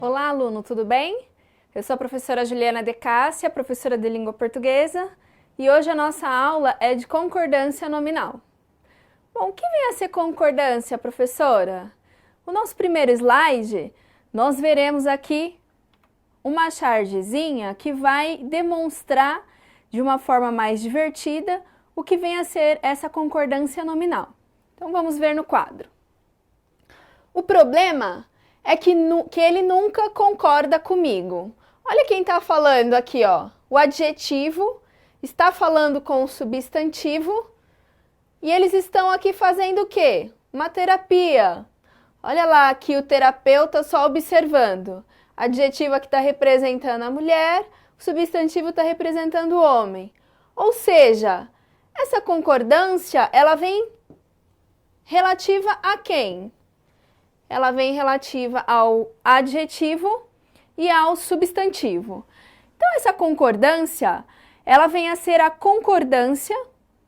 Olá, aluno, tudo bem? Eu sou a professora Juliana De Cássia, professora de língua portuguesa, e hoje a nossa aula é de concordância nominal. Bom, o que vem a ser concordância, professora? No nosso primeiro slide, nós veremos aqui uma chargezinha que vai demonstrar de uma forma mais divertida o que vem a ser essa concordância nominal. Então vamos ver no quadro. O problema é que ele nunca concorda comigo. Olha quem está falando aqui, ó. O adjetivo está falando com o substantivo e eles estão aqui fazendo o quê? Uma terapia. Olha lá aqui o terapeuta só observando. Adjetivo aqui está representando a mulher, o substantivo está representando o homem. Ou seja, essa concordância, ela vem relativa a quem? Ela vem relativa ao adjetivo e ao substantivo. Então, essa concordância, ela vem a ser a concordância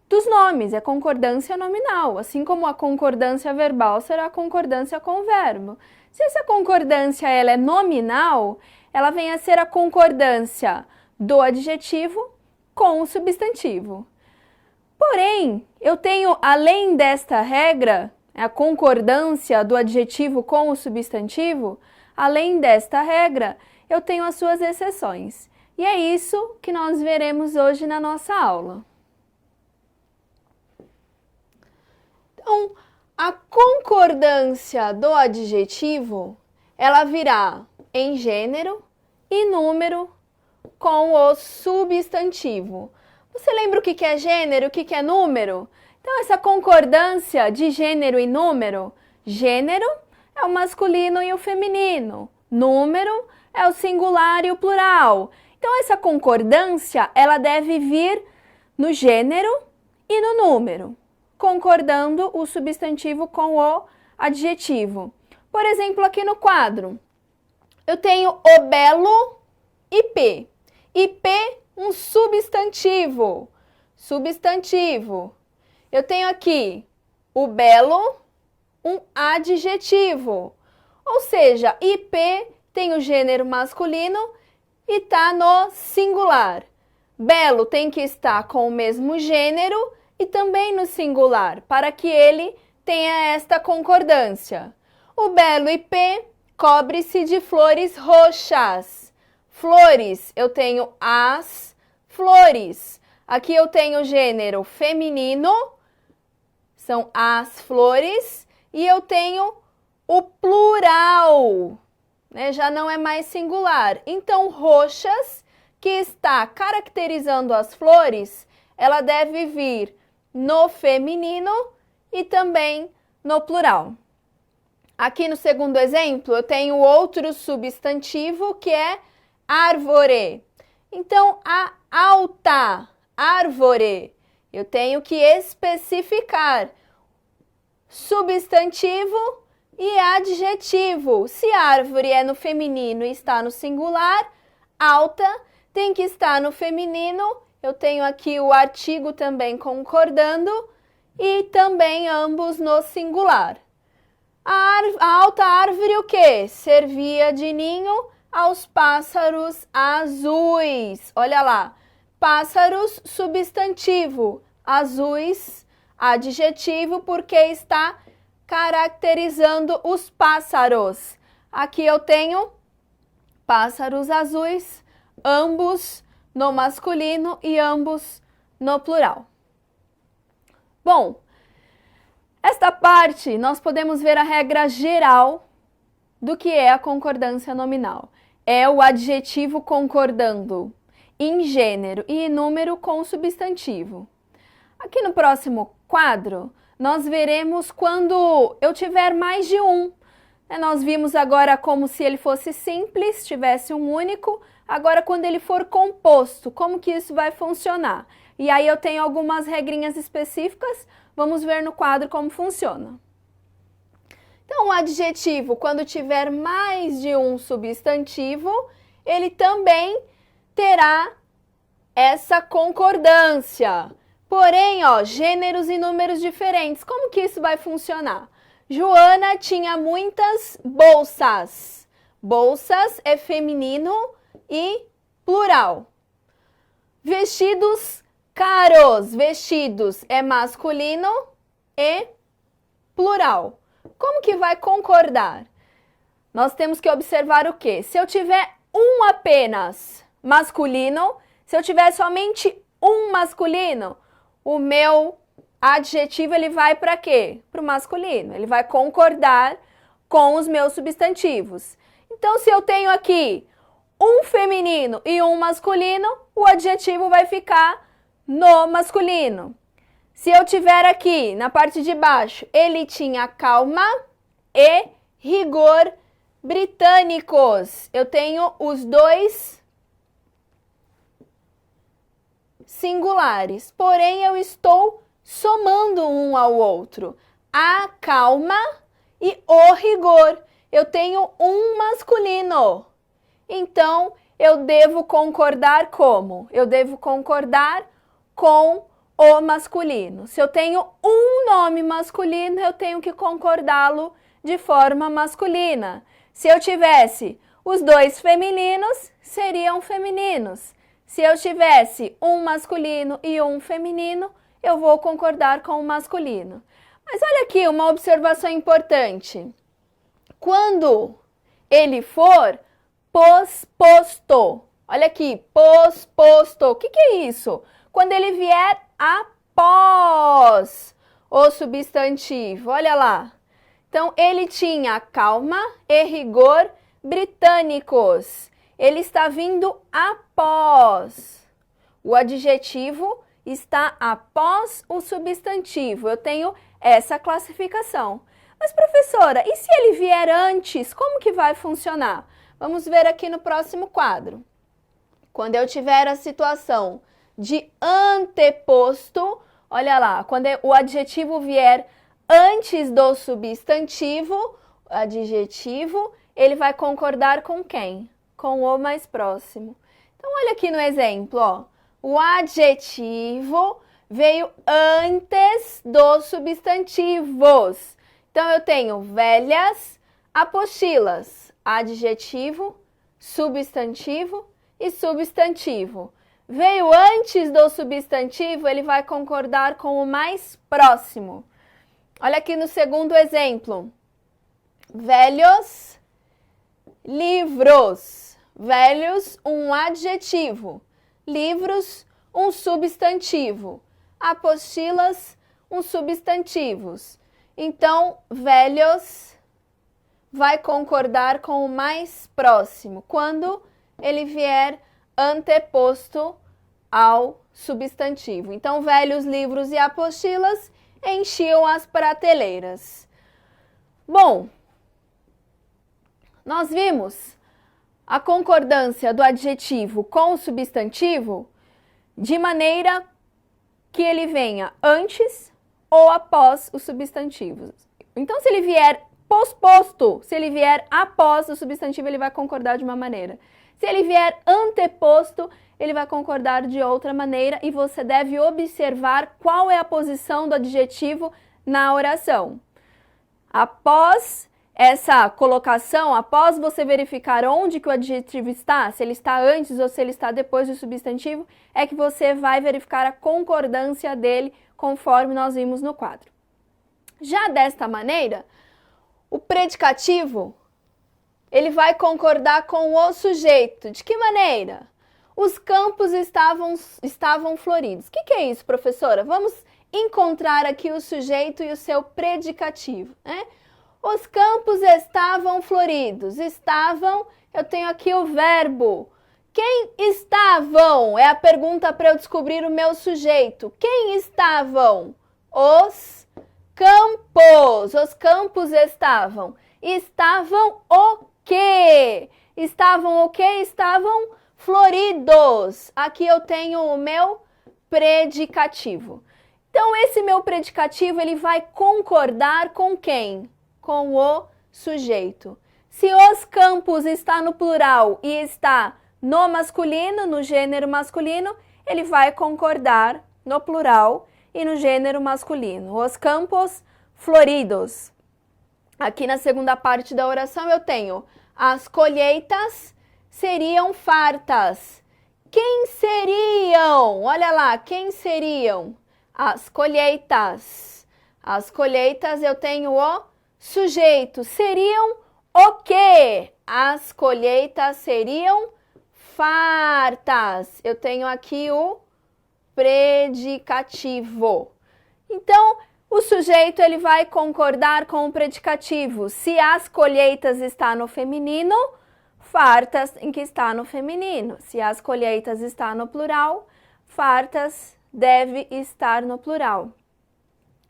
dos nomes, é concordância nominal, assim como a concordância verbal será a concordância com o verbo. Se essa concordância ela é nominal, ela vem a ser a concordância do adjetivo com o substantivo. Porém, eu tenho, além desta regra, a concordância do adjetivo com o substantivo, além desta regra, eu tenho as suas exceções. E é isso que nós veremos hoje na nossa aula. Então, a concordância do adjetivo, ela virá em gênero e número com o substantivo. Você lembra o que é gênero e o que é número? Então, essa concordância de gênero e número, gênero é o masculino e o feminino, número é o singular e o plural. Então, essa concordância, ela deve vir no gênero e no número, concordando o substantivo com o adjetivo. Por exemplo, aqui no quadro, eu tenho o belo e P. E P, um substantivo. Substantivo. Eu tenho aqui o belo, um adjetivo. Ou seja, IP tem o gênero masculino e está no singular. Belo tem que estar com o mesmo gênero e também no singular, para que ele tenha esta concordância. O belo IP cobre-se de flores roxas. Flores, eu tenho as flores. Aqui eu tenho o gênero feminino, são as flores, e eu tenho o plural, né? Já não é mais singular. Então, roxas, que está caracterizando as flores, ela deve vir no feminino e também no plural. Aqui no segundo exemplo, eu tenho outro substantivo que é árvore. Então, a alta árvore, eu tenho que especificar substantivo e adjetivo. Se árvore é no feminino e está no singular, alta tem que estar no feminino. Eu tenho aqui o artigo também concordando e também ambos no singular. A alta árvore o quê? Servia de ninho aos pássaros azuis. Olha lá. Pássaros, substantivo, azuis, adjetivo, porque está caracterizando os pássaros. Aqui eu tenho pássaros azuis, ambos no masculino e ambos no plural. Bom, esta parte nós podemos ver a regra geral do que é a concordância nominal. É o adjetivo concordando em gênero e em número com o substantivo. Aqui no próximo quadro, nós veremos quando eu tiver mais de um. Nós vimos agora como se ele fosse simples, tivesse um único. Agora, quando ele for composto, como que isso vai funcionar? E aí eu tenho algumas regrinhas específicas, vamos ver no quadro como funciona. Então, o adjetivo, quando tiver mais de um substantivo, ele também terá essa concordância. Porém, ó, gêneros e números diferentes. Como que isso vai funcionar? Joana tinha muitas bolsas. Bolsas é feminino e plural. Vestidos caros. Vestidos é masculino e plural. Como que vai concordar? Nós temos que observar o quê? Se eu tiver um apenas masculino, se eu tiver somente um masculino, o meu adjetivo ele vai para quê? Para o masculino. Ele vai concordar com os meus substantivos. Então, se eu tenho aqui um feminino e um masculino, o adjetivo vai ficar no masculino. Se eu tiver aqui na parte de baixo, ele tinha calma e rigor britânicos. Eu tenho os dois singulares, porém eu estou somando um ao outro. A calma e o rigor. Eu tenho um masculino. Então, eu devo concordar como? Eu devo concordar com o masculino. Se eu tenho um nome masculino, eu tenho que concordá-lo de forma masculina. Se eu tivesse os dois femininos, seriam femininos. Se eu tivesse um masculino e um feminino, eu vou concordar com o masculino. Mas olha aqui uma observação importante. Quando ele for posposto, olha aqui, posposto, o que é isso? Quando ele vier após o substantivo, olha lá. Então, ele tinha calma e rigor britânicos. Ele está vindo após. O adjetivo está após o substantivo. Eu tenho essa classificação. Mas, professora, e se ele vier antes, como que vai funcionar? Vamos ver aqui no próximo quadro. Quando eu tiver a situação de anteposto, olha lá, quando o adjetivo vier antes do substantivo, o adjetivo, ele vai concordar com quem? Com o mais próximo. Então, olha aqui no exemplo, ó. O adjetivo veio antes dos substantivos. Então, eu tenho velhas apostilas, adjetivo, substantivo e substantivo. Veio antes do substantivo, ele vai concordar com o mais próximo. Olha aqui no segundo exemplo. Velhos livros. Velhos, um adjetivo. Livros, um substantivo. Apostilas, um substantivos. Então, velhos vai concordar com o mais próximo, quando ele vier anteposto ao substantivo. Então, velhos livros e apostilas enchiam as prateleiras. Bom, nós vimos a concordância do adjetivo com o substantivo de maneira que ele venha antes ou após os substantivos. Então, se ele vier posposto, se ele vier após o substantivo, ele vai concordar de uma maneira. Se ele vier anteposto, ele vai concordar de outra maneira e você deve observar qual é a posição do adjetivo na oração. Após essa colocação, após você verificar onde que o adjetivo está, se ele está antes ou se ele está depois do substantivo, é que você vai verificar a concordância dele conforme nós vimos no quadro. Já desta maneira, o predicativo, ele vai concordar com o sujeito. De que maneira? Os campos estavam floridos. O que é isso, professora? Vamos encontrar aqui o sujeito e o seu predicativo, né? Os campos estavam floridos. Estavam, eu tenho aqui o verbo. Quem estavam? É a pergunta para eu descobrir o meu sujeito. Quem estavam? Os campos. Os campos estavam. Estavam o quê? Estavam o quê? Estavam floridos. Aqui eu tenho o meu predicativo. Então, esse meu predicativo, ele vai concordar com quem? Com o sujeito. Se os campos está no plural e está no masculino, no gênero masculino, ele vai concordar no plural e no gênero masculino. Os campos floridos. Aqui na segunda parte da oração eu tenho As colheitas seriam fartas. Quem seriam? Olha lá, quem seriam? As colheitas. As colheitas eu tenho o sujeito. Seriam o quê? As colheitas seriam fartas. Eu tenho aqui o predicativo. Então, o sujeito ele vai concordar com o predicativo. Se as colheitas está no feminino, fartas tem que estar no feminino. Se as colheitas está no plural, fartas deve estar no plural.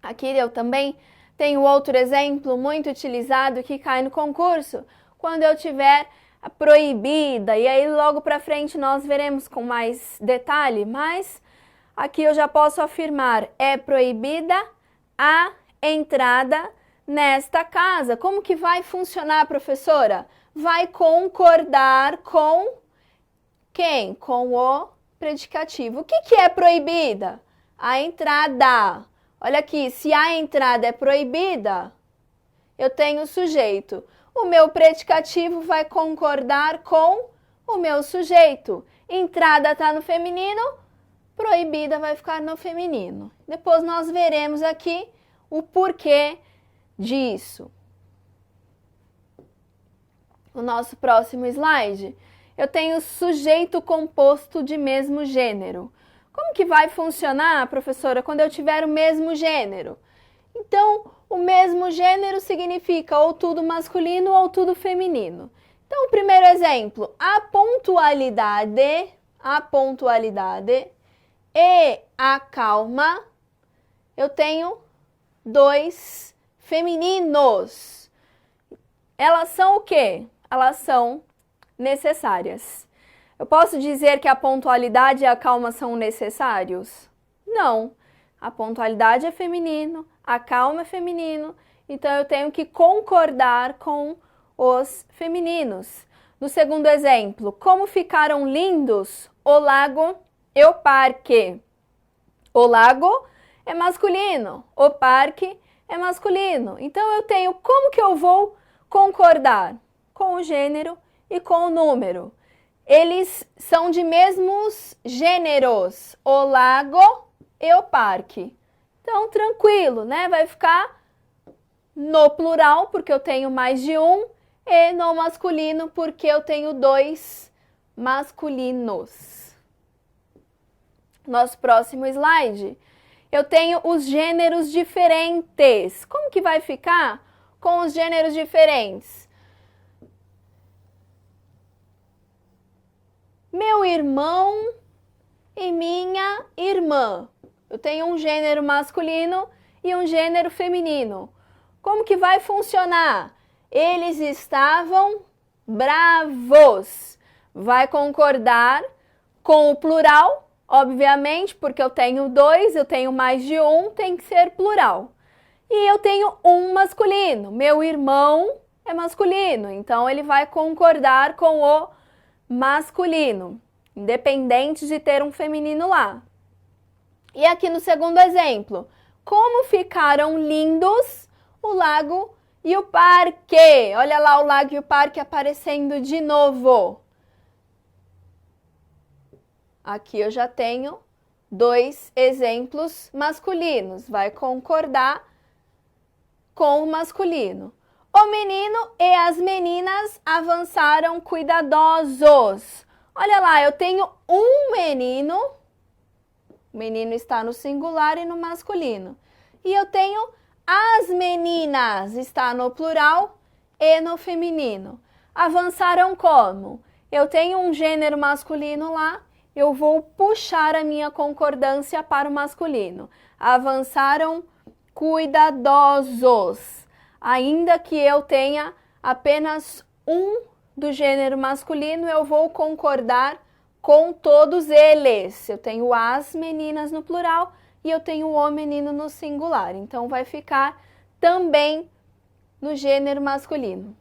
Aqui eu também tenho outro exemplo muito utilizado que cai no concurso. Quando eu tiver a proibida, e aí logo para frente nós veremos com mais detalhe, mas aqui eu já posso afirmar, é proibida a entrada nesta casa. Como que vai funcionar, professora? Vai concordar com quem? Com o predicativo. O que é proibida? A entrada. Olha aqui, se a entrada é proibida, eu tenho o sujeito. O meu predicativo vai concordar com o meu sujeito. Entrada está no feminino, proibida vai ficar no feminino. Depois nós veremos aqui o porquê disso. O nosso próximo slide, eu tenho sujeito composto de mesmo gênero. Como que vai funcionar, professora, quando eu tiver o mesmo gênero? Então, o mesmo gênero significa ou tudo masculino ou tudo feminino. Então, o primeiro exemplo, a pontualidade e a calma, eu tenho dois femininos. Elas são o quê? Elas são necessárias. Eu posso dizer que a pontualidade e a calma são necessários? Não. A pontualidade é feminino, a calma é feminino, então eu tenho que concordar com os femininos. No segundo exemplo, como ficaram lindos o lago e o parque? O lago é masculino, o parque é masculino. Então eu tenho como que eu vou concordar com o gênero e com o número. Eles são de mesmos gêneros, o lago e o parque. Então, tranquilo, né? Vai ficar no plural, porque eu tenho mais de um, e no masculino, porque eu tenho dois masculinos. Nosso próximo slide, eu tenho os gêneros diferentes. Como que vai ficar com os gêneros diferentes? Meu irmão e minha irmã. Eu tenho um gênero masculino e um gênero feminino. Como que vai funcionar? Eles estavam bravos. Vai concordar com o plural, obviamente, porque eu tenho dois, eu tenho mais de um, tem que ser plural. E eu tenho um masculino. Meu irmão é masculino, então ele vai concordar com o masculino, independente de ter um feminino lá. E aqui no segundo exemplo, como ficaram lindos o lago e o parque? Olha lá o lago e o parque aparecendo de novo. Aqui eu já tenho dois exemplos masculinos, vai concordar com o masculino. O menino e as meninas avançaram cuidadosos. Olha lá, eu tenho um menino, o menino está no singular e no masculino. E eu tenho as meninas, está no plural e no feminino. Avançaram como? Eu tenho um gênero masculino lá, eu vou puxar a minha concordância para o masculino. Avançaram cuidadosos. Ainda que eu tenha apenas um do gênero masculino, eu vou concordar com todos eles. Eu tenho as meninas no plural e eu tenho o menino no singular. Então, vai ficar também no gênero masculino.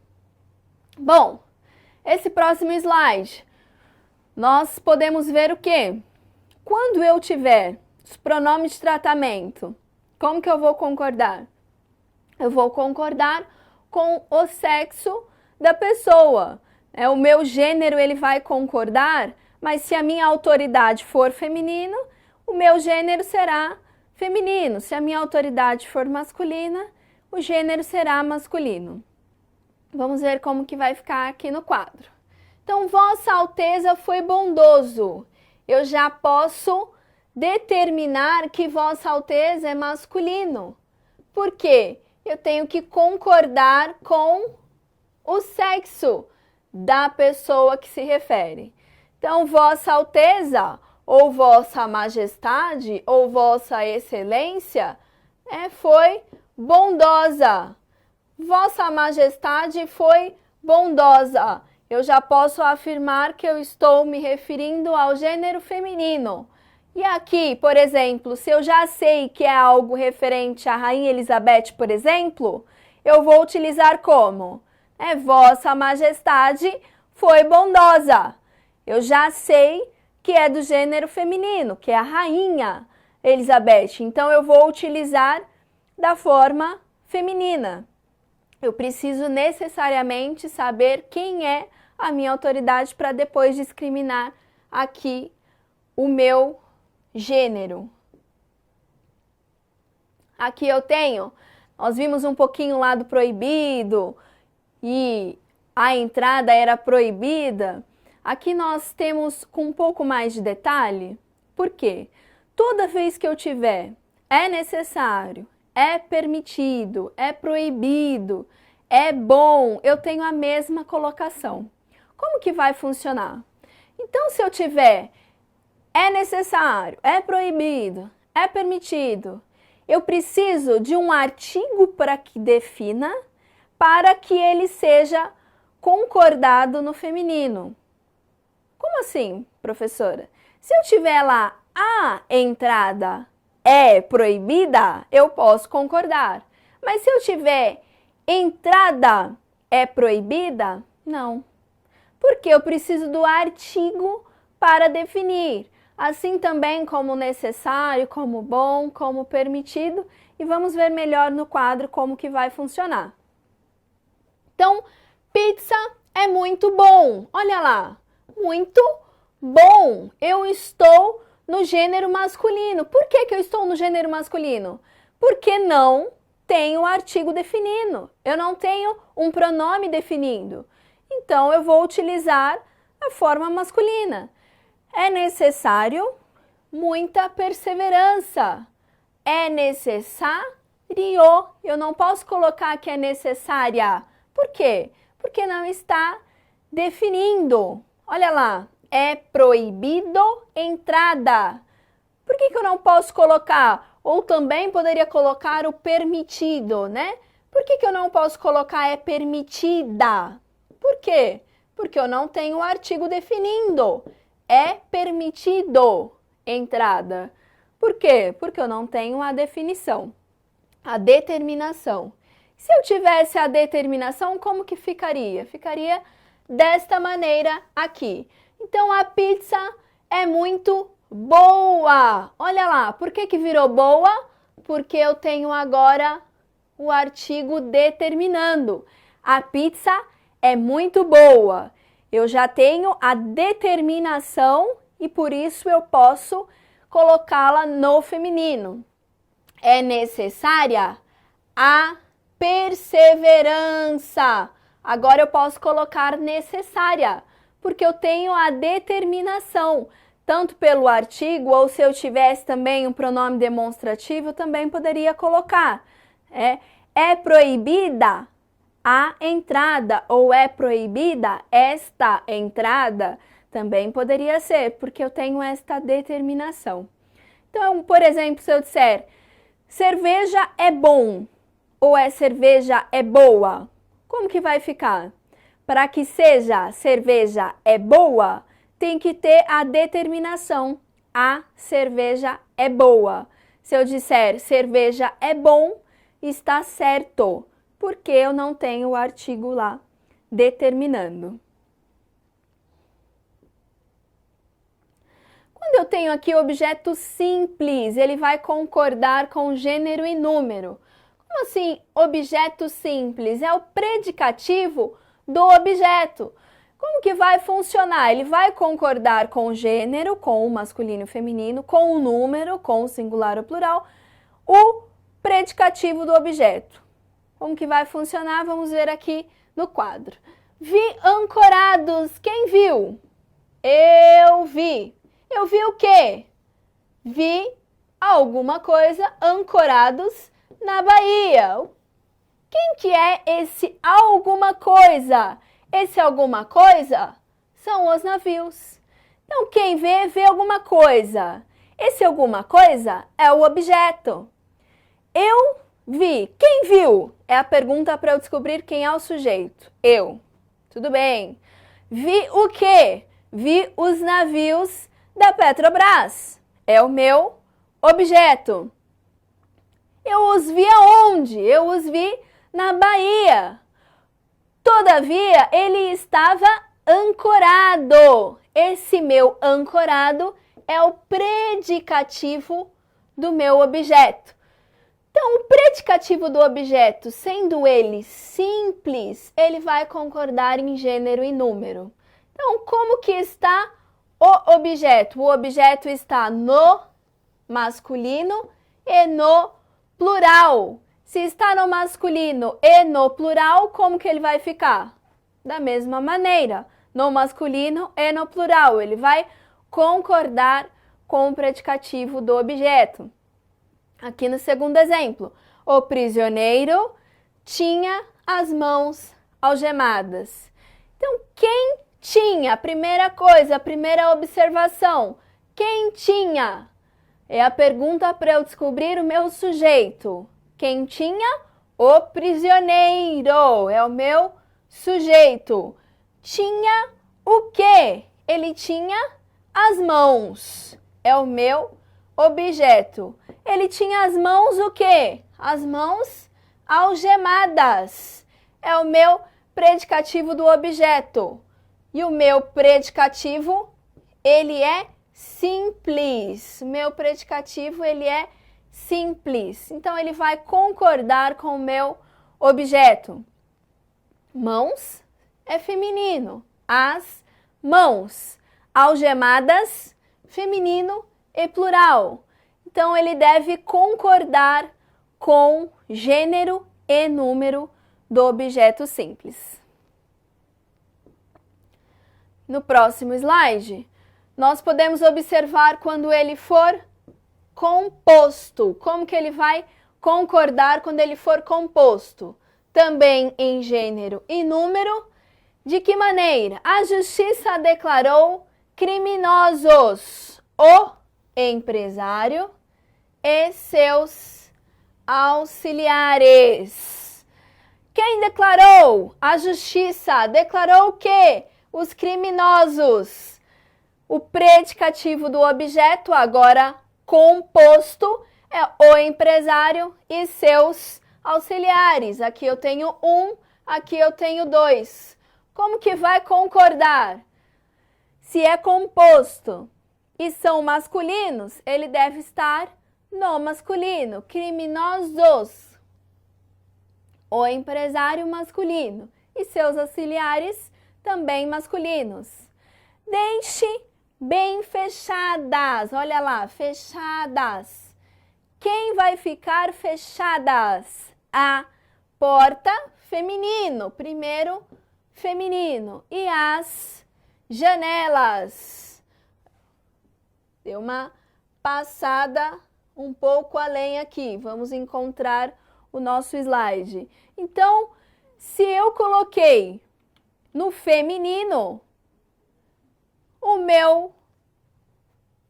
Bom, esse próximo slide, nós podemos ver o quê? Quando eu tiver os pronomes de tratamento, como que eu vou concordar? Eu vou concordar com o sexo da pessoa. O meu gênero ele vai concordar, mas se a minha autoridade for feminino, o meu gênero será feminino. Se a minha autoridade for masculina, o gênero será masculino. Vamos ver como que vai ficar aqui no quadro. Então, Vossa Alteza foi bondoso. Eu já posso determinar que Vossa Alteza é masculino. Por quê? Eu tenho que concordar com o sexo da pessoa que se refere. Então, Vossa Alteza, ou Vossa Majestade, ou Vossa Excelência, foi bondosa. Vossa Majestade foi bondosa. Eu já posso afirmar que eu estou me referindo ao gênero feminino. E aqui, por exemplo, se eu já sei que é algo referente à Rainha Elizabeth, por exemplo, eu vou utilizar como? Vossa Majestade foi bondosa. Eu já sei que é do gênero feminino, que é a Rainha Elizabeth. Então, eu vou utilizar da forma feminina. Eu preciso necessariamente saber quem é a minha autoridade para depois discriminar aqui o meu gênero. Aqui eu tenho, nós vimos um pouquinho lá do proibido e a entrada era proibida. Aqui nós temos com um pouco mais de detalhe. Por quê? Toda vez que eu tiver é necessário, é permitido, é proibido, é bom, eu tenho a mesma colocação. Como que vai funcionar? Então, se eu tiver é necessário, é proibido, é permitido, eu preciso de um artigo para que defina, para que ele seja concordado no feminino. Como assim, professora? Se eu tiver lá a entrada é proibida, eu posso concordar. Mas se eu tiver entrada é proibida, não. Porque eu preciso do artigo para definir. Assim também como necessário, como bom, como permitido. E vamos ver melhor no quadro como que vai funcionar. Então, pizza é muito bom. Olha lá, muito bom. Eu estou no gênero masculino. Por que que eu estou no gênero masculino? Porque não tenho o artigo definindo. Eu não tenho um pronome definido. Então, eu vou utilizar a forma masculina. É necessário muita perseverança. É necessário. Eu não posso colocar que é necessária. Por quê? Porque não está definindo. Olha lá, é proibido entrada. Por que que eu não posso colocar? Ou também poderia colocar o permitido, né? Por que que eu não posso colocar é permitida? Por quê? Porque eu não tenho o artigo definindo. É permitido entrada. Por quê? Porque eu não tenho a definição, a determinação. Se eu tivesse a determinação, como que ficaria? Ficaria desta maneira aqui. Então, a pizza é muito boa. Olha lá, por que que virou boa? Porque eu tenho agora o artigo determinando. A pizza é muito boa. Eu já tenho a determinação e por isso eu posso colocá-la no feminino. É necessária a perseverança. Agora eu posso colocar necessária, porque eu tenho a determinação, tanto pelo artigo, ou se eu tivesse também um pronome demonstrativo, eu também poderia colocar. É proibida a entrada, ou é proibida esta entrada, também poderia ser, porque eu tenho esta determinação. Então, por exemplo, se eu disser cerveja é bom, ou cerveja é boa, como que vai ficar? Para que seja cerveja é boa, tem que ter a determinação. A cerveja é boa. Se eu disser cerveja é bom, está certo, porque eu não tenho o artigo lá determinando. Quando eu tenho aqui objeto simples, ele vai concordar com gênero e número. Como assim, objeto simples? É o predicativo do objeto. Como que vai funcionar? Ele vai concordar com o gênero, com o masculino e o feminino, com o número, com o singular ou plural, o predicativo do objeto. Como que vai funcionar? Vamos ver aqui no quadro. Vi ancorados. Quem viu? Eu vi. Eu vi o quê? Vi alguma coisa ancorados na baía. Quem que é esse alguma coisa? Esse alguma coisa são os navios. Então, quem vê, vê alguma coisa. Esse alguma coisa é o objeto. Eu vi. Quem viu? É a pergunta para eu descobrir quem é o sujeito. Eu. Tudo bem. Vi o quê? Vi os navios da Petrobras. É o meu objeto. Eu os vi aonde? Eu os vi na Bahia. Todavia, ele estava ancorado. Esse meu ancorado é o predicativo do meu objeto. Então, o predicativo do objeto, sendo ele simples, ele vai concordar em gênero e número. Então, como que está o objeto? O objeto está no masculino e no plural. Se está no masculino e no plural, como que ele vai ficar? Da mesma maneira, no masculino e no plural, ele vai concordar com o predicativo do objeto. Aqui no segundo exemplo, o prisioneiro tinha as mãos algemadas. Então, quem tinha? Primeira coisa, a primeira observação. Quem tinha? É a pergunta para eu descobrir o meu sujeito. Quem tinha? O prisioneiro. É o meu sujeito. Tinha o quê? Ele tinha as mãos. É o meu objeto. Ele tinha as mãos o quê? As mãos algemadas. É o meu predicativo do objeto. E o meu predicativo, ele é simples. O meu predicativo, ele é simples. Então, ele vai concordar com o meu objeto. Mãos é feminino. As mãos. Algemadas, feminino e plural. Então, ele deve concordar com gênero e número do objeto simples. No próximo slide, nós podemos observar quando ele for composto. Como que ele vai concordar quando ele for composto? Também em gênero e número. De que maneira? A justiça declarou criminosos o empresário e seus auxiliares. Quem declarou? A justiça declarou o quê? Os criminosos. O predicativo do objeto, agora composto, é o empresário e seus auxiliares. Aqui eu tenho um, aqui eu tenho dois. Como que vai concordar? Se é composto e são masculinos, ele deve estar no masculino. Criminosos. O empresário masculino e seus auxiliares também masculinos. Deixe bem fechadas. Olha lá, fechadas. Quem vai ficar fechadas? A porta, feminino. Primeiro, feminino. E as janelas. Deu uma passada um pouco além aqui. Vamos encontrar o nosso slide. Então, se eu coloquei no feminino, o meu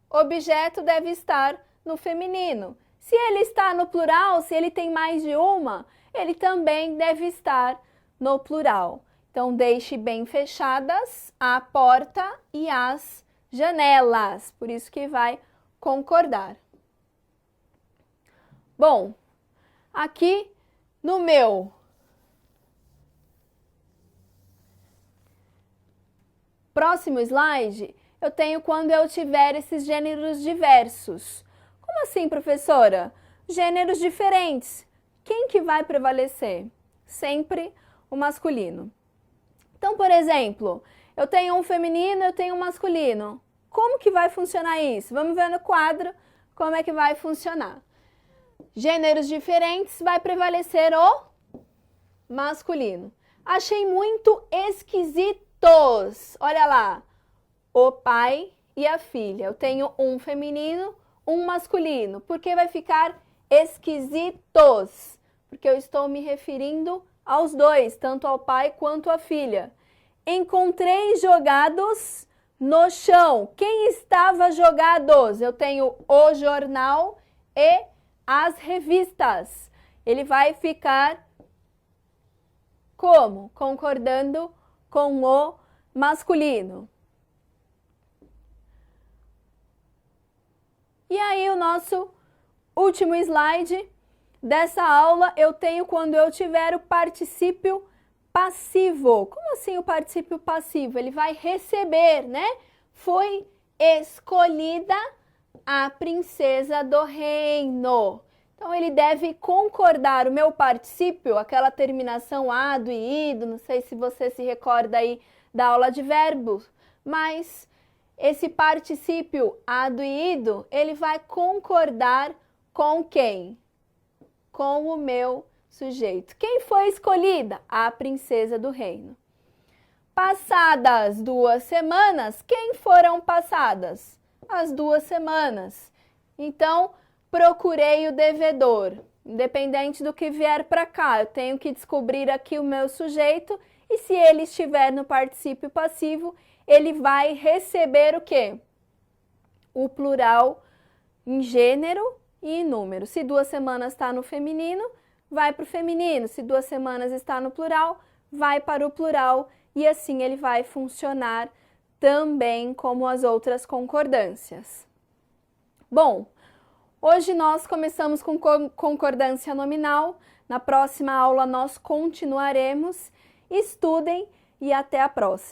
objeto deve estar no feminino. Se ele está no plural, se ele tem mais de uma, ele também deve estar no plural. Então, deixe bem fechadas a porta e as janelas. Por isso que vai concordar. Bom, aqui no meu próximo slide, eu tenho quando eu tiver esses gêneros diversos. Como assim, professora? Gêneros diferentes. Quem que vai prevalecer? Sempre o masculino. Então, por exemplo, eu tenho um feminino, eu tenho um masculino. Como que vai funcionar isso? Vamos ver no quadro como é que vai funcionar. Gêneros diferentes, vai prevalecer o masculino. Achei muito esquisitos. Olha lá, o pai e a filha. Eu tenho um feminino, um masculino. Por que vai ficar esquisitos? Porque eu estou me referindo aos dois, tanto ao pai quanto à filha. Encontrei jogados no chão. Quem estava jogados? Eu tenho o jornal e as revistas. Ele vai ficar como? Concordando com o masculino. E aí o nosso último slide dessa aula eu tenho quando eu tiver o particípio passivo. Como assim o particípio passivo? Ele vai receber, né? Foi escolhida a princesa do reino. Então, ele deve concordar. O meu particípio, aquela terminação ado e ido, não sei se você se recorda aí da aula de verbos, mas esse particípio ado e ido, ele vai concordar com quem? Com o meu sujeito. Quem foi escolhida? A princesa do reino. Passadas 2 semanas, quem foram passadas? As 2 semanas. Então, procurei o devedor. Independente do que vier para cá, eu tenho que descobrir aqui o meu sujeito e se ele estiver no particípio passivo, ele vai receber o quê? O plural em gênero e em número. Se 2 semanas está no feminino, vai para o feminino. Se 2 semanas está no plural, vai para o plural e assim ele vai funcionar também como as outras concordâncias. Bom, hoje nós começamos com concordância nominal. Na próxima aula nós continuaremos. Estudem e até a próxima.